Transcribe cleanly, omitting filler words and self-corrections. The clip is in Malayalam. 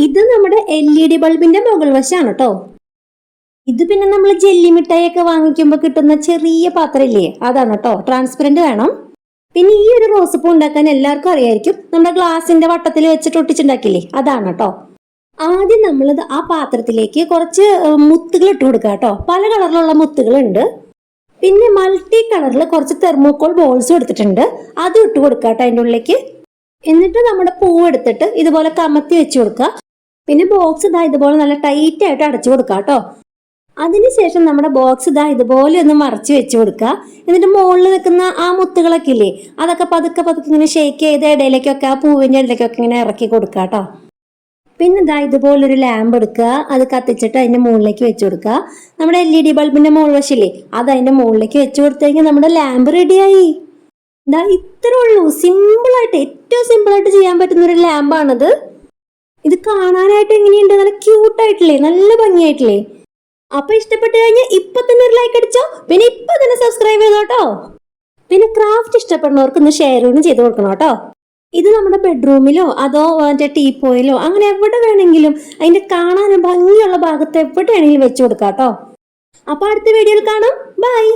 ഇത് നമ്മുടെ LED ബൾബിന്റെ മുകൾ വശമാണ് കേട്ടോ. ഇത് പിന്നെ നമ്മൾ ജെല്ലി മിഠായിയൊക്കെ വാങ്ങിക്കുമ്പോൾ കിട്ടുന്ന ചെറിയ പാത്രമില്ലേ, അതാണ് കേട്ടോ. ട്രാൻസ്പെറന്റ് വേണം. പിന്നെ ഈ ഒരു റോസപ്പൂ ഉണ്ടാക്കാൻ എല്ലാവർക്കും അറിയായിരിക്കും. നമ്മുടെ ഗ്ലാസിന്റെ വട്ടത്തിൽ വെച്ചിട്ട് ഒട്ടിച്ചുണ്ടാക്കില്ലേ, അതാണ് കേട്ടോ. ആദ്യം നമ്മളിത് ആ പാത്രത്തിലേക്ക് കുറച്ച് മുത്തുകൾ ഇട്ട് കൊടുക്കുക കേട്ടോ. പല കളറിലുള്ള മുത്തുകളുണ്ട്. പിന്നെ മൾട്ടി കളറിൽ കുറച്ച് തെർമോക്കോൾ ബോൾസും എടുത്തിട്ടുണ്ട്. അതും ഇട്ട് കൊടുക്കുക കേട്ടോ അതിൻ്റെ ഉള്ളിലേക്ക്. എന്നിട്ട് നമ്മുടെ പൂവ് എടുത്തിട്ട് ഇതുപോലെ കമത്തി വെച്ച് കൊടുക്കുക. പിന്നെ ബോക്സ് ഇതാ ഇതുപോലെ നല്ല ടൈറ്റ് ആയിട്ട് അടച്ചു കൊടുക്കുക കേട്ടോ. അതിനുശേഷം നമ്മുടെ ബോക്സ് ഇതാ ഇതുപോലെ ഒന്ന് മറച്ച് വെച്ച് കൊടുക്കുക. എന്നിട്ട് മുകളിൽ നിൽക്കുന്ന ആ മുത്തുകളൊക്കെ ഇല്ലേ, അതൊക്കെ പതുക്കെ പതുക്കെ ഇങ്ങനെ ഷേക്ക് ചെയ്ത് ഇടയിലേക്കൊക്കെ ആ പൂവിൻ്റെ ഇടയിലേക്കൊക്കെ ഇങ്ങനെ ഇറക്കി കൊടുക്കുക കേട്ടോ. പിന്നെ ഇതാ ഇതുപോലൊരു ലാമ്പ് എടുക്കുക. അത് കത്തിച്ചിട്ട് അതിന്റെ മുകളിലേക്ക് വെച്ച് കൊടുക്കുക. നമ്മുടെ LED ബൾബിന്റെ മുകൾ വശില്ലേ, അത് അതിന്റെ മുകളിലേക്ക് വെച്ച് കൊടുത്തു കഴിഞ്ഞാൽ നമ്മുടെ ലാമ്പ് റെഡിയായി. ഇതാ ഇത്രേ ഉള്ളൂ. സിമ്പിളായിട്ട്, ഏറ്റവും സിമ്പിളായിട്ട് ചെയ്യാൻ പറ്റുന്ന ഒരു ലാമ്പാണിത്. ഇത് കാണാനായിട്ട് എങ്ങനെയുണ്ട്? നല്ല ക്യൂട്ടായിട്ടില്ലേ, നല്ല ഭംഗിയായിട്ടില്ലേ? അപ്പൊ ഇഷ്ടപ്പെട്ടു കഴിഞ്ഞാൽ ഇപ്പൊ തന്നെ ഒരു ലൈക്ക് അടിച്ചോ. പിന്നെ ഇപ്പൊ തന്നെ സബ്സ്ക്രൈബ് ചെയ്തോട്ടോ. പിന്നെ ക്രാഫ്റ്റ് ഇഷ്ടപ്പെടുന്നവർക്ക് ഒന്ന് ഷെയർ ചെയ്ത് കൊടുക്കണം കേട്ടോ. ഇത് നമ്മുടെ ബെഡ്റൂമിലോ അതോ ടീപ്പോയിലോ അങ്ങനെ എവിടെ വേണമെങ്കിലും അതിന്റെ കാണാൻ ഭംഗിയുള്ള ഭാഗത്ത് എവിടെയാണെങ്കിലും വെച്ചു കൊടുക്കാം കേട്ടോ. അപ്പൊ അടുത്ത വീഡിയോയിൽ കാണാം. ബൈ.